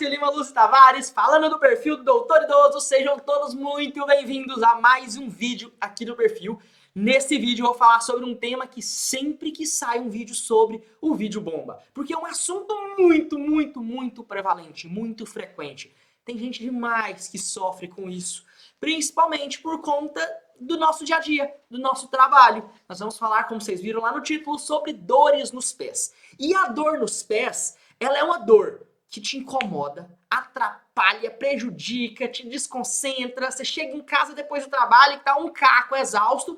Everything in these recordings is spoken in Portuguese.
Márcio Lima Luz Tavares, falando do perfil do Doutor Idoso. Sejam todos muito bem-vindos a mais um vídeo aqui do perfil. Nesse vídeo eu vou falar sobre um tema que sempre que sai um vídeo sobre, o vídeo bomba. Porque é um assunto muito prevalente, muito frequente. Tem gente demais que sofre com isso, principalmente por conta do nosso dia a dia, do nosso trabalho. Nós vamos falar, como vocês viram lá no título, sobre dores nos pés. E a dor nos pés, ela é uma dor que te incomoda, atrapalha, prejudica, te desconcentra. Você chega em casa depois do trabalho e tá um caco, exausto.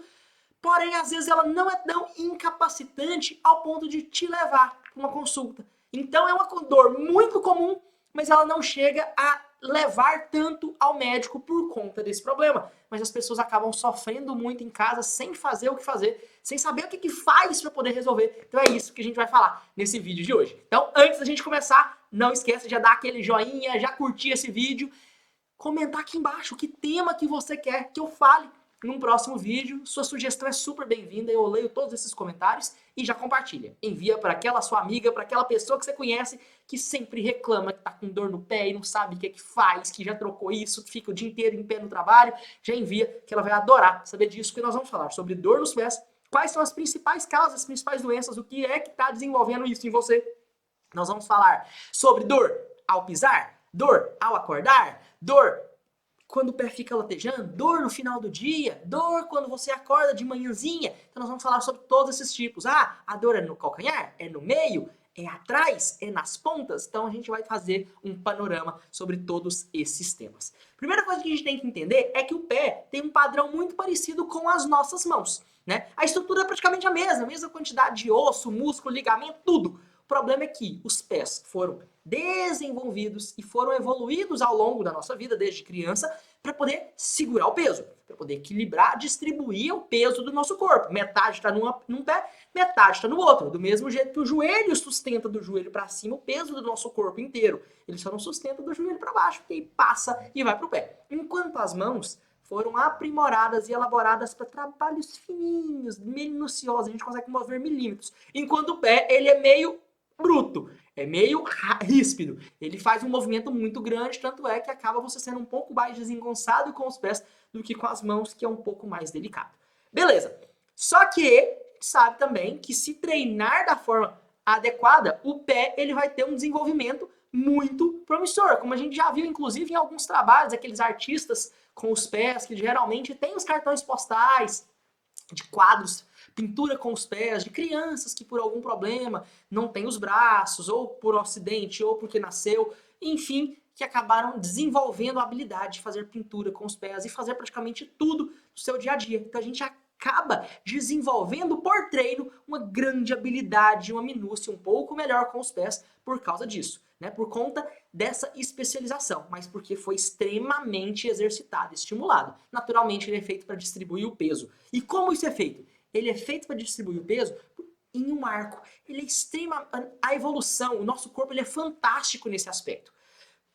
Porém, às vezes ela não é tão incapacitante ao ponto de te levar para uma consulta. Então é uma dor muito comum, mas ela não chega a levar tanto ao médico por conta desse problema. Mas as pessoas acabam sofrendo muito em casa sem fazer o que fazer, sem saber o que faz para poder resolver. Então é isso que a gente vai falar nesse vídeo de hoje. Então, antes da gente começar, não esqueça de já dar aquele joinha, já curtir esse vídeo, comentar aqui embaixo que tema que você quer que eu fale num próximo vídeo. Sua sugestão é super bem-vinda, eu leio todos esses comentários e já compartilha. Envia para aquela sua amiga, para aquela pessoa que você conhece que sempre reclama que tá com dor no pé e não sabe o que faz, que já trocou isso, fica o dia inteiro em pé no trabalho. Já envia, que ela vai adorar saber disso, porque nós vamos falar sobre dor nos pés, quais são as principais causas, as principais doenças, o que é que está desenvolvendo isso em você. Nós vamos falar sobre dor ao pisar, dor ao acordar, dor quando o pé fica latejando, dor no final do dia, dor quando você acorda de manhãzinha. Então nós vamos falar sobre todos esses tipos. Ah, a dor é no calcanhar? É no meio? É atrás? É nas pontas? Então a gente vai fazer um panorama sobre todos esses temas. Primeira coisa que a gente tem que entender é que o pé tem um padrão muito parecido com as nossas mãos, né? A estrutura é praticamente a mesma quantidade de osso, músculo, ligamento, tudo. O problema é que os pés foram desenvolvidos e foram evoluídos ao longo da nossa vida, desde criança, para poder segurar o peso, para poder equilibrar, distribuir o peso do nosso corpo. Metade está num pé, metade está no outro. Do mesmo jeito que o joelho sustenta do joelho para cima o peso do nosso corpo inteiro. Ele só não sustenta do joelho para baixo, porque aí passa e vai para o pé. Enquanto as mãos foram aprimoradas e elaboradas para trabalhos fininhos, minuciosos, a gente consegue mover milímetros. Enquanto o pé, ele é meio bruto, é meio ríspido. Ele faz um movimento muito grande, tanto é que acaba você sendo um pouco mais desengonçado com os pés do que com as mãos, que é um pouco mais delicado. Beleza. Só que sabe também que se treinar da forma adequada, o pé ele vai ter um desenvolvimento muito promissor, como a gente já viu inclusive em alguns trabalhos, aqueles artistas com os pés que geralmente têm os cartões postais de quadros, pintura com os pés, de crianças que por algum problema não têm os braços, ou por acidente, ou porque nasceu, enfim, que acabaram desenvolvendo a habilidade de fazer pintura com os pés e fazer praticamente tudo no seu dia a dia. Então a gente acaba desenvolvendo por treino uma grande habilidade, uma minúcia um pouco melhor com os pés por causa disso, né? Por conta dessa especialização, mas porque foi extremamente exercitado, estimulado. Naturalmente ele é feito para distribuir o peso. E como isso é feito? Ele é feito para distribuir o peso em um arco. Ele é extrema. A evolução, o nosso corpo ele é fantástico nesse aspecto.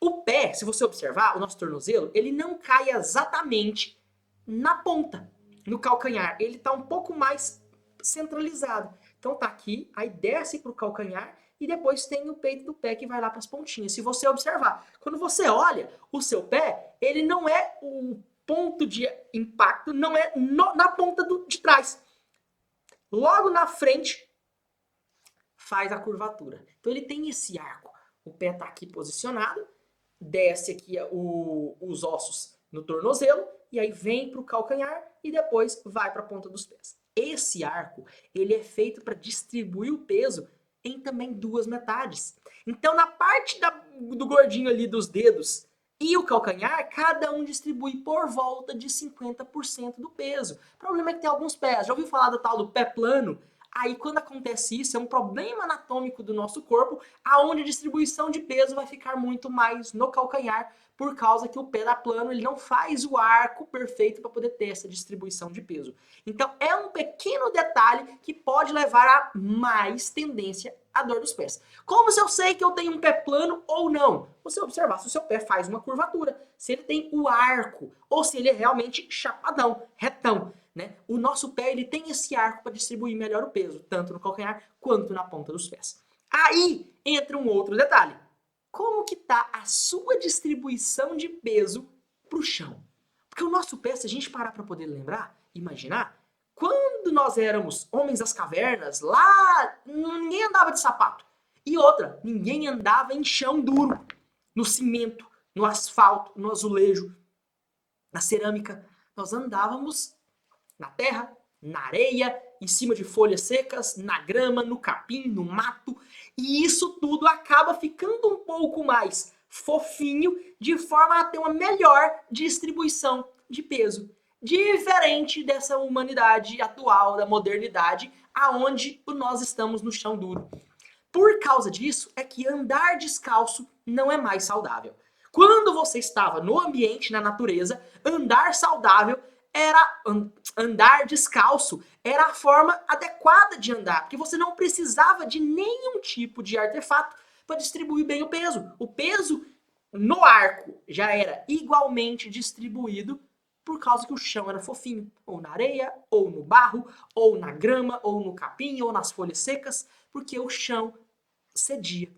O pé, se você observar, o nosso tornozelo, ele não cai exatamente na ponta, no calcanhar. Ele está um pouco mais centralizado. Então tá aqui, aí desce para o calcanhar e depois tem o peito do pé que vai lá para as pontinhas. Se você observar, quando você olha o seu pé, ele não é o ponto de impacto, não é na ponta de trás. Logo na frente faz a curvatura. Então ele tem esse arco. O pé está aqui posicionado, desce aqui os ossos no tornozelo e aí vem para o calcanhar e depois vai para a ponta dos pés. Esse arco ele é feito para distribuir o peso em também duas metades. Então na parte do gordinho ali dos dedos e o calcanhar, cada um distribui por volta de 50% do peso. O problema é que tem alguns pés. Já ouviu falar do tal do pé plano? Aí quando acontece isso, é um problema anatômico do nosso corpo, aonde a distribuição de peso vai ficar muito mais no calcanhar, por causa que o pé da plano ele não faz o arco perfeito para poder ter essa distribuição de peso. Então é um pequeno detalhe que pode levar a mais tendência à dor dos pés. Como se eu sei que eu tenho um pé plano ou não? Você observar se o seu pé faz uma curvatura, se ele tem o arco, ou se ele é realmente chapadão, retão. Né? O nosso pé ele tem esse arco para distribuir melhor o peso, tanto no calcanhar quanto na ponta dos pés. Aí entra um outro detalhe. como que tá a sua distribuição de peso pro chão? Porque o nosso pé, se a gente parar para poder lembrar, imaginar, quando nós éramos homens das cavernas, lá ninguém andava de sapato. E outra, ninguém andava em chão duro, no cimento, no asfalto, no azulejo, na cerâmica. Nós andávamos na terra, na areia, em cima de folhas secas, na grama, no capim, no mato. E isso tudo acaba ficando um pouco mais fofinho, de forma a ter uma melhor distribuição de peso. Diferente dessa humanidade atual, da modernidade, aonde nós estamos no chão duro. Por causa disso, é que andar descalço não é mais saudável. Quando você estava no ambiente, na natureza, andar saudável era andar descalço, era a forma adequada de andar, porque você não precisava de nenhum tipo de artefato para distribuir bem o peso. O peso no arco já era igualmente distribuído por causa que o chão era fofinho, ou na areia, ou no barro, ou na grama, ou no capim, ou nas folhas secas, porque o chão cedia.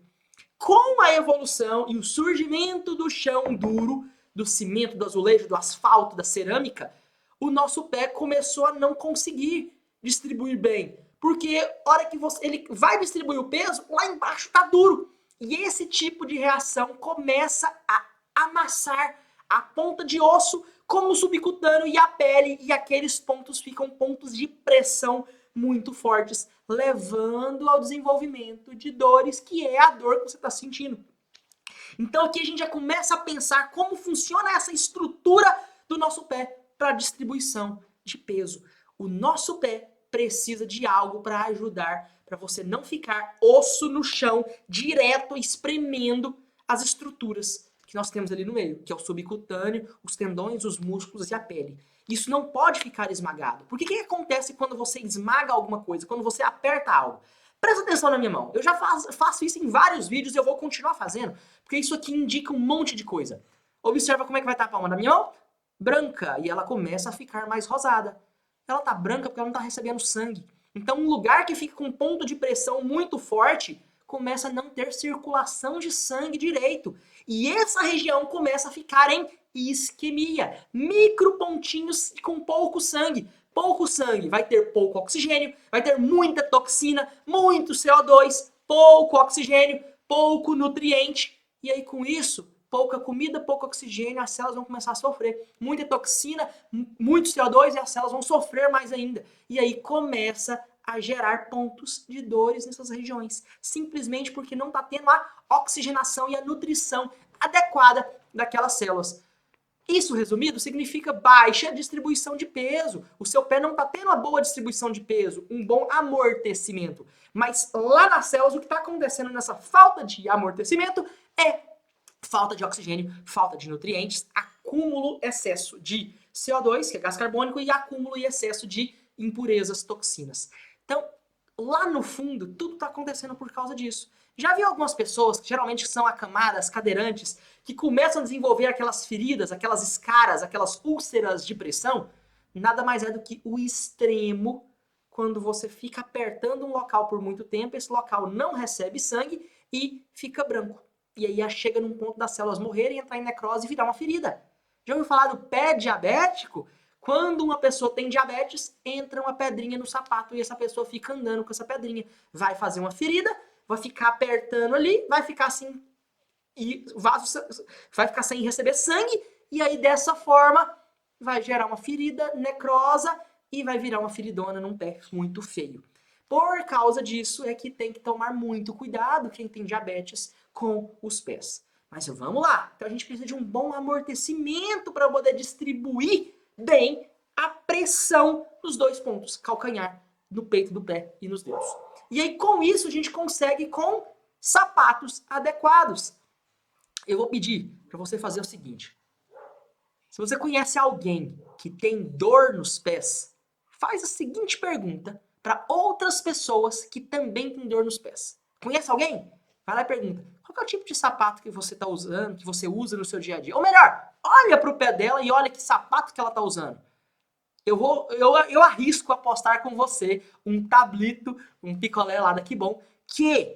Com a evolução e o surgimento do chão duro, do cimento, do azulejo, do asfalto, da cerâmica, o nosso pé começou a não conseguir distribuir bem. Porque a hora que ele vai distribuir o peso, lá embaixo está duro. E esse tipo de reação começa a amassar a ponta de osso, como o subcutâneo e a pele, e aqueles pontos ficam pontos de pressão muito fortes, levando ao desenvolvimento de dores, que é a dor que você está sentindo. Então aqui a gente já começa a pensar como funciona essa estrutura do nosso pé para distribuição de peso. O nosso pé precisa de algo para ajudar, para você não ficar osso no chão, direto espremendo as estruturas que nós temos ali no meio, que é o subcutâneo, os tendões, os músculos e a pele. Isso não pode ficar esmagado. Porque o que acontece quando você esmaga alguma coisa, quando você aperta algo? Presta atenção na minha mão. Eu já faço isso em vários vídeos e eu vou continuar fazendo, porque isso aqui indica um monte de coisa. Observa como é que vai estar a palma da minha mão? Branca, e ela começa a ficar mais rosada. Ela tá branca porque ela não está recebendo sangue. Então, um lugar que fica com um ponto de pressão muito forte começa a não ter circulação de sangue direito. E essa região começa a ficar em isquemia, micropontinhos com pouco sangue. Pouco sangue vai ter pouco oxigênio, vai ter muita toxina, muito CO2, pouco oxigênio, pouco nutriente. E aí com isso, pouca comida, pouco oxigênio, as células vão começar a sofrer. Muita toxina, muito CO2 e as células vão sofrer mais ainda. E aí começa a gerar pontos de dores nessas regiões, simplesmente porque não está tendo a oxigenação e a nutrição adequada daquelas células. Isso, resumido, significa baixa distribuição de peso. O seu pé não está tendo uma boa distribuição de peso, um bom amortecimento. Mas lá nas células, o que está acontecendo nessa falta de amortecimento é falta de oxigênio, falta de nutrientes, acúmulo, excesso de CO2, que é gás carbônico, e acúmulo e excesso de impurezas, toxinas. Então, lá no fundo, tudo está acontecendo por causa disso. Já viu algumas pessoas, que geralmente são acamadas, cadeirantes, que começam a desenvolver aquelas feridas, aquelas escaras, aquelas úlceras de pressão? Nada mais é do que o extremo quando você fica apertando um local por muito tempo, esse local não recebe sangue e fica branco. E aí chega num ponto das células morrerem, entrar em necrose e virar uma ferida. Já ouviu falar do pé diabético? Quando uma pessoa tem diabetes, entra uma pedrinha no sapato e essa pessoa fica andando com essa pedrinha. Vai fazer uma ferida, vai ficar apertando ali, vai ficar assim, e vai ficar sem receber sangue, e aí dessa forma vai gerar uma ferida necrosa e vai virar uma feridona num pé muito feio. Por causa disso é que tem que tomar muito cuidado quem tem diabetes com os pés. Mas vamos lá, então a gente precisa de um bom amortecimento para poder distribuir bem a pressão nos dois pontos, calcanhar, no peito do pé e nos dedos. E aí com isso a gente consegue com sapatos adequados. Eu vou pedir para você fazer o seguinte. Se você conhece alguém que tem dor nos pés, faz a seguinte pergunta para outras pessoas que também têm dor nos pés. Conhece alguém? Vai lá e pergunta. Qual é o tipo de sapato que você está usando, que você usa no seu dia a dia? Ou melhor, olha para o pé dela e olha que sapato que ela está usando. Eu arrisco apostar com você um tablito, um picolé lá da Que Bom, que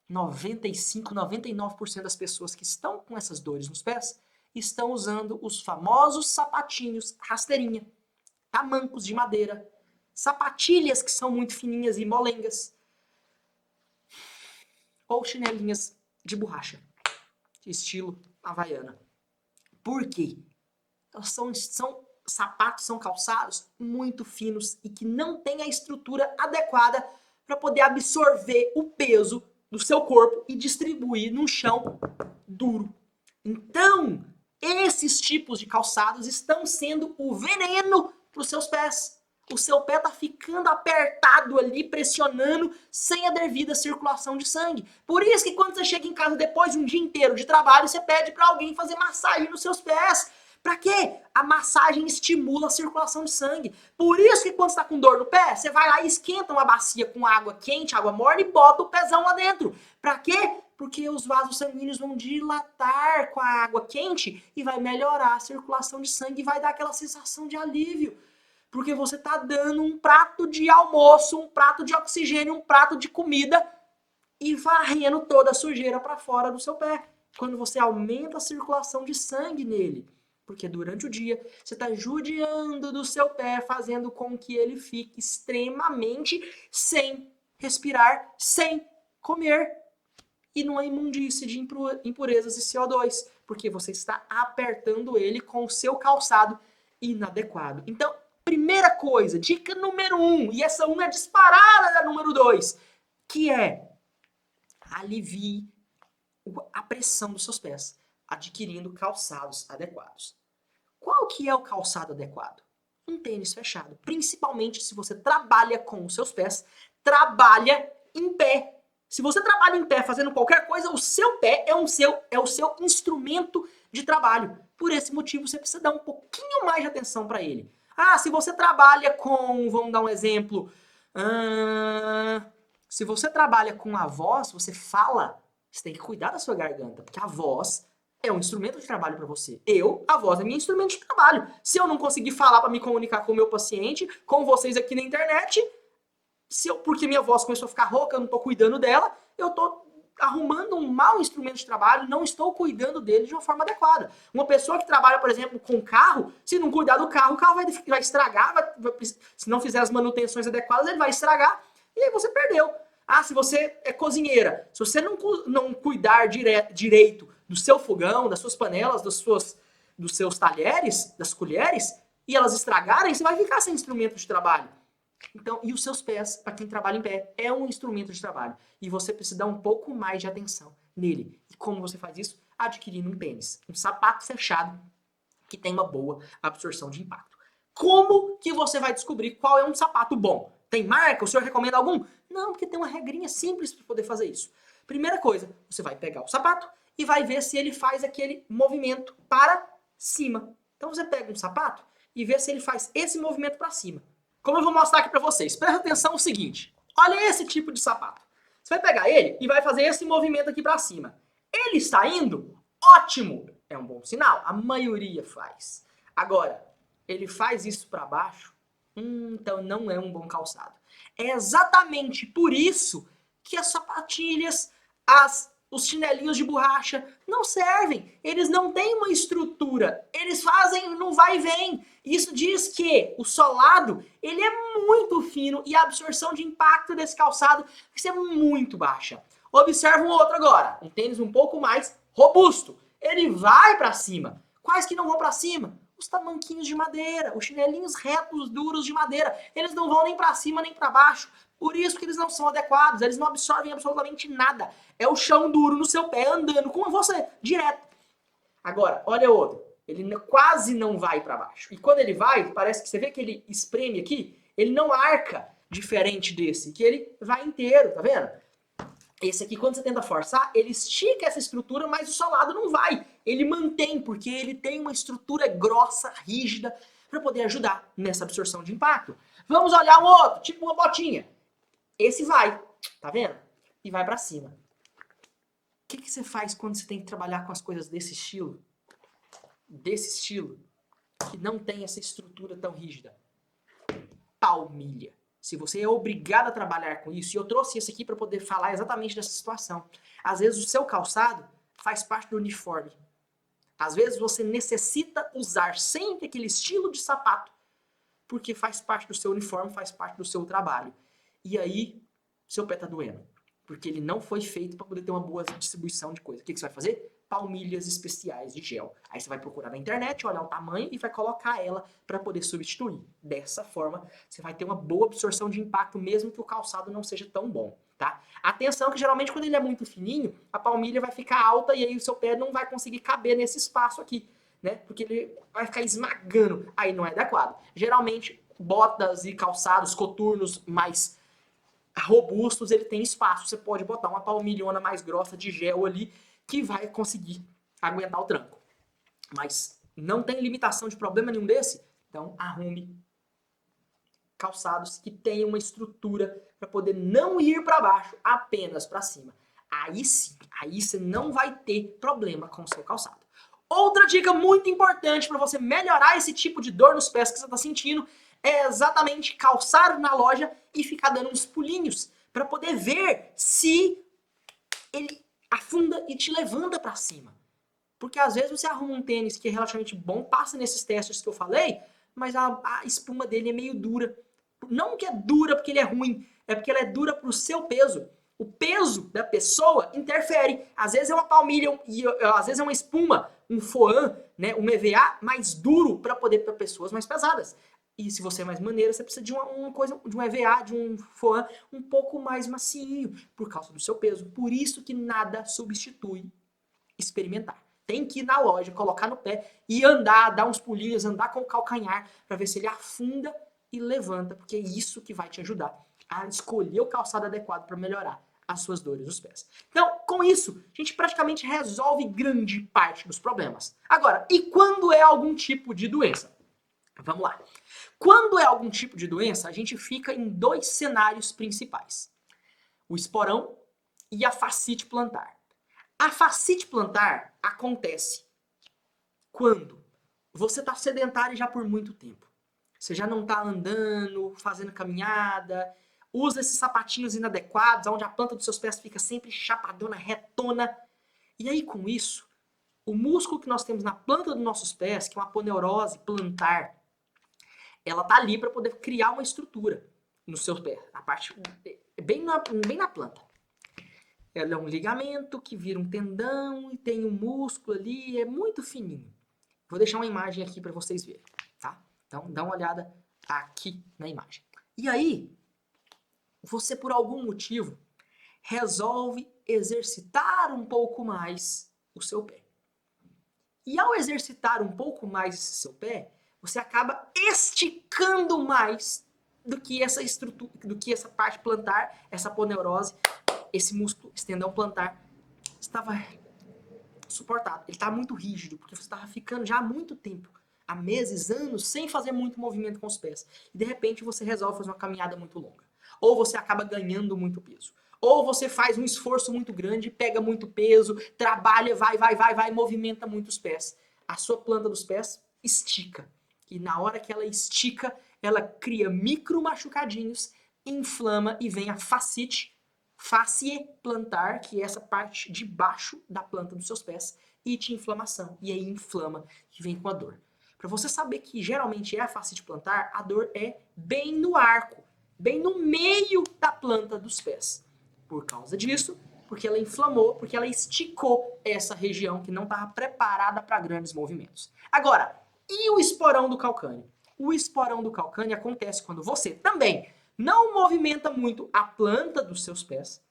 95, 99% das pessoas que estão com essas dores nos pés estão usando os famosos sapatinhos rasteirinha, tamancos de madeira, sapatilhas que são muito fininhas e molengas, ou chinelinhas de borracha, estilo havaiana. Por quê? São sapatos, são calçados muito finos e que não têm a estrutura adequada para poder absorver o peso do seu corpo e distribuir num chão duro. Então, esses tipos de calçados estão sendo o veneno para os seus pés. O seu pé tá ficando apertado ali, pressionando, sem a devida circulação de sangue. Por isso que quando você chega em casa depois de um dia inteiro de trabalho, você pede para alguém fazer massagem nos seus pés. Pra quê? A massagem estimula a circulação de sangue. Por isso que quando você tá com dor no pé, você vai lá e esquenta uma bacia com água quente, água morna e bota o pezão lá dentro. Pra quê? Porque os vasos sanguíneos vão dilatar com a água quente e vai melhorar a circulação de sangue e vai dar aquela sensação de alívio. Porque você tá dando um prato de almoço, um prato de oxigênio, um prato de comida e varrendo toda a sujeira para fora do seu pé. Quando você aumenta a circulação de sangue nele. Porque durante o dia você está judiando do seu pé, fazendo com que ele fique extremamente sem respirar, sem comer. E numa imundície de impurezas e CO2. Porque você está apertando ele com o seu calçado inadequado. Então, primeira coisa, dica número 1, e essa 1 é disparada da número 2, que é alivie a pressão dos seus pés, adquirindo calçados adequados. Qual que é o calçado adequado? Um tênis fechado. Principalmente se você trabalha com os seus pés, trabalha em pé. Se você trabalha em pé fazendo qualquer coisa, o seu pé é o seu instrumento de trabalho. Por esse motivo, você precisa dar um pouquinho mais de atenção para ele. Ah, se você trabalha com, vamos dar um exemplo, se você trabalha com a voz, você fala, você tem que cuidar da sua garganta, porque a voz é um instrumento de trabalho para você. A voz é meu instrumento de trabalho. Se eu não conseguir falar para me comunicar com o meu paciente, com vocês aqui na internet, porque minha voz começou a ficar rouca, eu não estou cuidando dela, eu estou arrumando um mau instrumento de trabalho, não estou cuidando dele de uma forma adequada. Uma pessoa que trabalha, por exemplo, com carro, se não cuidar do carro, o carro vai estragar, se não fizer as manutenções adequadas, ele vai estragar, e aí você perdeu. Ah, se você é cozinheira, se você não cuidar direito do seu fogão, das suas panelas, dos seus talheres, das colheres, e elas estragarem, você vai ficar sem instrumento de trabalho. Então, e os seus pés, para quem trabalha em pé, é um instrumento de trabalho. E você precisa dar um pouco mais de atenção nele. E como você faz isso? Adquirindo um tênis, um sapato fechado que tem uma boa absorção de impacto. Como que você vai descobrir qual é um sapato bom? Tem marca? O senhor recomenda algum? Não, porque tem uma regrinha simples para poder fazer isso. Primeira coisa, você vai pegar o sapato e vai ver se ele faz aquele movimento para cima. Então você pega um sapato e vê se ele faz esse movimento para cima. Como eu vou mostrar aqui para vocês, presta atenção no seguinte. Olha esse tipo de sapato. Você vai pegar ele e vai fazer esse movimento aqui para cima. Ele está indo? Ótimo! É um bom sinal. A maioria faz. Agora, ele faz isso para baixo? Então não é um bom calçado. É exatamente por isso que as sapatilhas, os chinelinhos de borracha não servem. Eles não têm uma estrutura. Eles fazem no vai e vem. Isso diz que o solado, ele é muito fino e a absorção de impacto desse calçado vai ser muito baixa. Observa um outro agora. Um tênis um pouco mais robusto. Ele vai para cima. Quais que não vão para cima? Os tamanquinhos de madeira, os chinelinhos retos, duros de madeira. Eles não vão nem para cima nem para baixo. Por isso que eles não são adequados, eles não absorvem absolutamente nada. É o chão duro no seu pé andando com você, direto. Agora, olha outro. Ele quase não vai para baixo. E quando ele vai, parece que você vê que ele espreme aqui, ele não arca diferente desse, que ele vai inteiro, tá vendo? Esse aqui, quando você tenta forçar, ele estica essa estrutura, mas o solado não vai. Ele mantém, porque ele tem uma estrutura grossa, rígida, para poder ajudar nessa absorção de impacto. Vamos olhar um outro, tipo uma botinha. Esse vai, tá vendo? E vai para cima. O que você faz quando você tem que trabalhar com as coisas desse estilo? Desse estilo, que não tem essa estrutura tão rígida? Palmilha. se você é obrigado a trabalhar com isso, e eu trouxe isso aqui para poder falar exatamente dessa situação. Às vezes o seu calçado faz parte do uniforme. Às vezes você necessita usar sempre aquele estilo de sapato, porque faz parte do seu uniforme, faz parte do seu trabalho. E aí, seu pé tá doendo. Porque ele não foi feito para poder ter uma boa distribuição de coisa. O que você vai fazer? Palmilhas especiais de gel. Aí você vai procurar na internet, olhar o tamanho e vai colocar ela para poder substituir. Dessa forma, você vai ter uma boa absorção de impacto, mesmo que o calçado não seja tão bom, tá? Atenção que geralmente quando ele é muito fininho, a palmilha vai ficar alta e aí o seu pé não vai conseguir caber nesse espaço aqui, né? Porque ele vai ficar esmagando. Aí não é adequado. Geralmente, botas e calçados, coturnos mais robustos, ele tem espaço. Você pode botar uma palmilhona mais grossa de gel ali que vai conseguir aguentar o tranco. Mas não tem limitação de problema nenhum desse, então arrume calçados que tenham uma estrutura para poder não ir para baixo, apenas para cima. Aí sim, aí você não vai ter problema com o seu calçado. Outra dica muito importante para você melhorar esse tipo de dor nos pés que você está sentindo é exatamente calçar na loja e ficar dando uns pulinhos para poder ver se ele afunda e te levanta para cima. Porque às vezes você arruma um tênis que é relativamente bom, passa nesses testes que eu falei, mas a espuma dele é meio dura. Não que é dura porque ele é ruim, é porque ela é dura pro seu peso. O peso da pessoa interfere. Às vezes é uma palmilha e às vezes é uma espuma, um foam, né, um EVA mais duro para poder para pessoas mais pesadas. E se você é mais maneiro, você precisa de uma coisa, de um EVA, de um foam um pouco mais macio, por causa do seu peso. Por isso que nada substitui experimentar. Tem que ir na loja, colocar no pé e andar, dar uns pulinhos, andar com o calcanhar para ver se ele afunda e levanta, porque é isso que vai te ajudar a escolher o calçado adequado para melhorar as suas dores dos pés. Então, com isso, a gente praticamente resolve grande parte dos problemas. Agora, e quando é algum tipo de doença? Vamos lá. Quando é algum tipo de doença, a gente fica em dois cenários principais: o esporão e a fascite plantar. A fascite plantar acontece quando você está sedentário já por muito tempo. Você já não está andando, fazendo caminhada, usa esses sapatinhos inadequados, onde a planta dos seus pés fica sempre chapadona, retona. E aí, com isso, o músculo que nós temos na planta dos nossos pés, que é uma aponeurose plantar, ela tá ali para poder criar uma estrutura no seu pé, a parte bem na planta. Ela é um ligamento que vira um tendão e tem um músculo ali, é muito fininho. Vou deixar uma imagem aqui para vocês verem, tá? Então, dá uma olhada aqui na imagem. E aí, você por algum motivo resolve exercitar um pouco mais o seu pé. E ao exercitar um pouco mais esse seu pé, você acaba esticando mais do que essa estrutura, do que essa parte plantar, essa aponeurose, esse músculo, esse tendão plantar estava suportado. Ele estava muito rígido, porque você estava ficando já há muito tempo, há meses, anos, sem fazer muito movimento com os pés. E de repente você resolve fazer uma caminhada muito longa. Ou você acaba ganhando muito peso. Ou você faz um esforço muito grande, pega muito peso, trabalha, vai, movimenta muito os pés. A sua planta dos pés estica. E na hora que ela estica, ela cria micro machucadinhos, inflama e vem a fascite, fascie plantar, que é essa parte de baixo da planta dos seus pés, e de inflamação. E aí inflama e vem com a dor. Para você saber que geralmente é a fascite plantar, a dor é bem no arco, bem no meio da planta dos pés. Por causa disso, porque ela inflamou, porque ela esticou essa região que não estava preparada para grandes movimentos. Agora, e o esporão do calcâneo? O esporão do calcâneo acontece quando você também não movimenta muito a planta dos seus pés,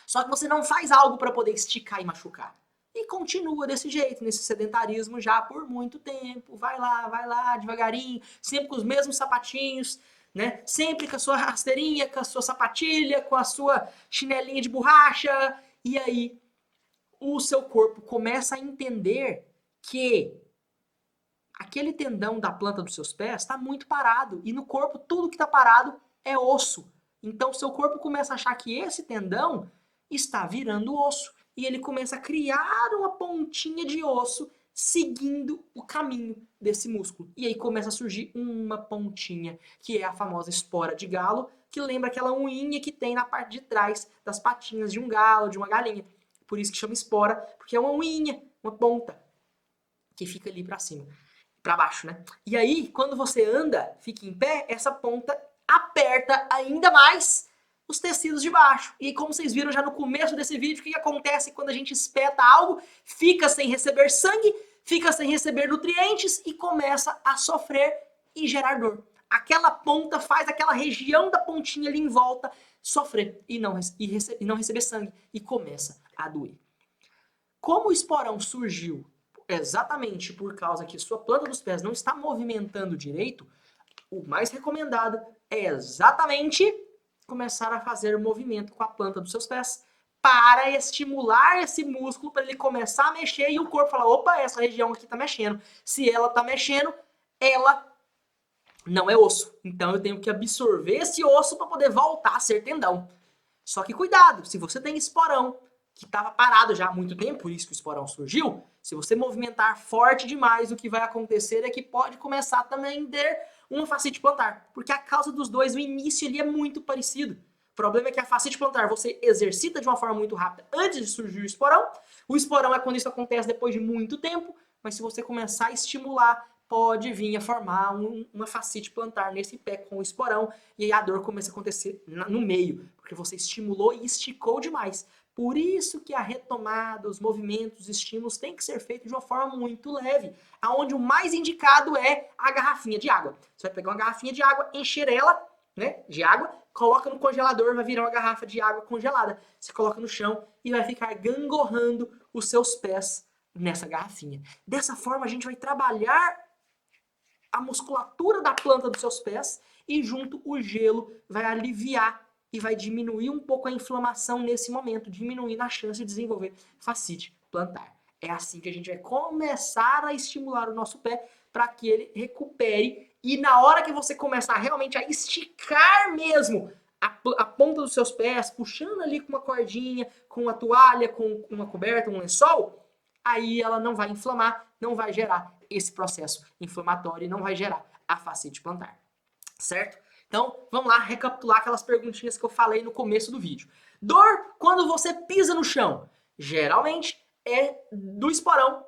só que você não faz algo para poder esticar e machucar. E continua desse jeito, nesse sedentarismo já por muito tempo. Vai lá, devagarinho, sempre com os mesmos sapatinhos, né? Sempre com a sua rasteirinha, com a sua sapatilha, com a sua chinelinha de borracha. E aí, o seu corpo começa a entender que aquele tendão da planta dos seus pés está muito parado. E no corpo, tudo que está parado é osso. Então, seu corpo começa a achar que esse tendão está virando osso. E ele começa a criar uma pontinha de osso seguindo o caminho desse músculo. E aí começa a surgir uma pontinha, que é a famosa espora de galo, que lembra aquela unhinha que tem na parte de trás das patinhas de um galo, de uma galinha. Por isso que chama espora, porque é uma unhinha, uma ponta, que fica ali pra cima, pra baixo, né? E aí, quando você anda, fica em pé, essa ponta aperta ainda mais os tecidos de baixo. E como vocês viram já no começo desse vídeo, o que acontece quando a gente espeta algo? Fica sem receber sangue, fica sem receber nutrientes e começa a sofrer e gerar dor. Aquela ponta faz aquela região da pontinha ali em volta sofrer e não receber sangue e começa a doer. Como o esporão surgiu exatamente por causa que sua planta dos pés não está movimentando direito, o mais recomendado é exatamente começar a fazer movimento com a planta dos seus pés para estimular esse músculo para ele começar a mexer e o corpo falar, opa, essa região aqui está mexendo. Se ela está mexendo, ela não é osso. Então eu tenho que absorver esse osso para poder voltar a ser tendão. Só que cuidado, se você tem esporão que estava parado já há muito tempo, por isso que o esporão surgiu, se você movimentar forte demais, o que vai acontecer é que pode começar também a ter uma fascite plantar, porque a causa dos dois, o início ali é muito parecido. O problema é que a fascite plantar você exercita de uma forma muito rápida antes de surgir o esporão é quando isso acontece depois de muito tempo, mas se você começar a estimular, pode vir a formar uma fascite plantar nesse pé com o esporão, e aí a dor começa a acontecer no meio, porque você estimulou e esticou demais. Por isso que a retomada, os movimentos, os estímulos têm que ser feitos de uma forma muito leve, aonde o mais indicado é a garrafinha de água. Você vai pegar uma garrafinha de água, encher ela, né, de água, coloca no congelador, vai virar uma garrafa de água congelada. Você coloca no chão e vai ficar gangorrando os seus pés nessa garrafinha. Dessa forma a gente vai trabalhar a musculatura da planta dos seus pés e junto o gelo vai aliviar e vai diminuir um pouco a inflamação nesse momento, diminuindo a chance de desenvolver fascite plantar. É assim que a gente vai começar a estimular o nosso pé para que ele recupere e na hora que você começar realmente a esticar mesmo a ponta dos seus pés, puxando ali com uma cordinha, com uma toalha, com uma coberta, um lençol, aí ela não vai inflamar, não vai gerar esse processo inflamatório e não vai gerar a fascite plantar, certo? Então, vamos lá recapitular aquelas perguntinhas que eu falei no começo do vídeo. Dor quando você pisa no chão. Geralmente é do esporão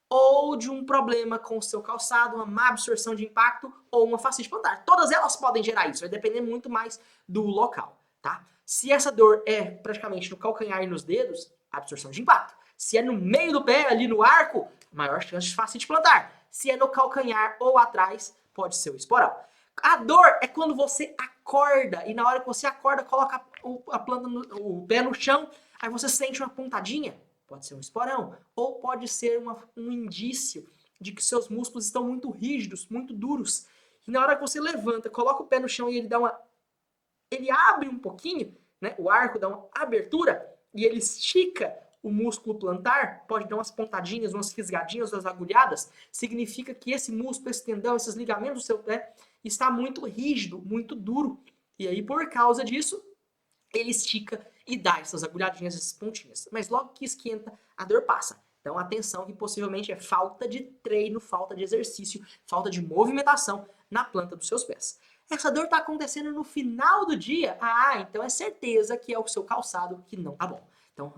ou de um problema com o seu calçado, uma má absorção de impacto ou uma fascite plantar. Todas elas podem gerar isso, vai depender muito mais do local, tá? Se essa dor é praticamente no calcanhar e nos dedos, absorção de impacto. Se é no meio do pé, ali no arco, maior chance de fascite plantar. Se é no calcanhar ou atrás, pode ser o esporão. A dor é quando você acorda e na hora que você acorda, coloca a planta, o pé no chão, aí você sente uma pontadinha, pode ser um esporão, ou pode ser um indício de que seus músculos estão muito rígidos, muito duros. E na hora que você levanta, coloca o pé no chão e ele abre um pouquinho, né? O arco dá uma abertura e ele estica o músculo plantar, pode dar umas pontadinhas, umas fisgadinhas, umas agulhadas, significa que esse músculo, esse tendão, esses ligamentos do seu pé está muito rígido, muito duro. E aí, por causa disso, ele estica e dá essas agulhadinhas, essas pontinhas. Mas logo que esquenta, a dor passa. Então, atenção que possivelmente é falta de treino, falta de exercício, falta de movimentação na planta dos seus pés. Essa dor está acontecendo no final do dia? Ah, então é certeza que é o seu calçado que não tá bom. Então,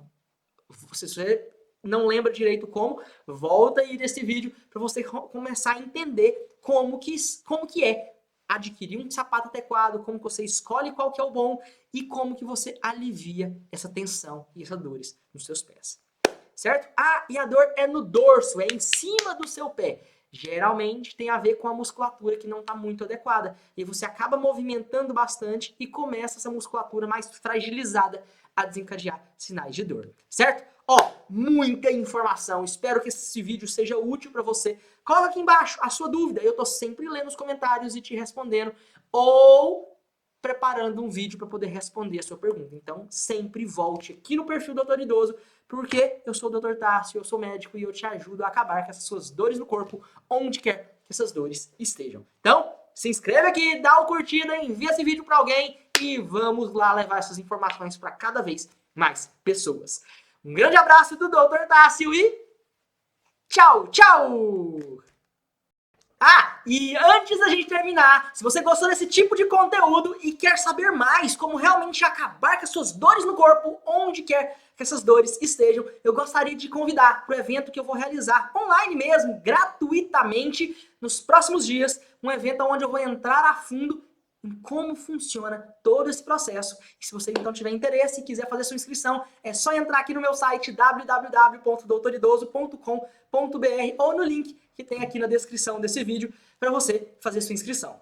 se você não lembra direito como, volta aí nesse vídeo para você começar a entender como que é adquirir um sapato adequado, como que você escolhe qual que é o bom e como que você alivia essa tensão e essas dores nos seus pés. Certo? Ah, e a dor é no dorso, é em cima do seu pé. Geralmente tem a ver com a musculatura que não está muito adequada. E você acaba movimentando bastante e começa essa musculatura mais fragilizada a desencadear sinais de dor, certo? Ó, muita informação. Espero que esse vídeo seja útil para você. Coloca aqui embaixo a sua dúvida. Eu tô sempre lendo os comentários e te respondendo. Ou preparando um vídeo para poder responder a sua pergunta. Então, sempre volte aqui no perfil Doutor Idoso, porque eu sou o Dr. Tássio, eu sou médico e eu te ajudo a acabar com essas suas dores no corpo, onde quer que essas dores estejam. Então, se inscreve aqui, dá uma curtida, envia esse vídeo para alguém e vamos lá levar essas informações para cada vez mais pessoas. Um grande abraço do Dr. Tássio e Tchau, tchau! Ah, e antes da gente terminar, se você gostou desse tipo de conteúdo e quer saber mais como realmente acabar com as suas dores no corpo, onde quer que essas dores estejam, eu gostaria de convidar para o evento que eu vou realizar online mesmo, gratuitamente, nos próximos dias, um evento onde eu vou entrar a fundo em como funciona todo esse processo. E se você então tiver interesse e quiser fazer sua inscrição, é só entrar aqui no meu site www.doutoridoso.com.br ou no link que tem aqui na descrição desse vídeo para você fazer sua inscrição.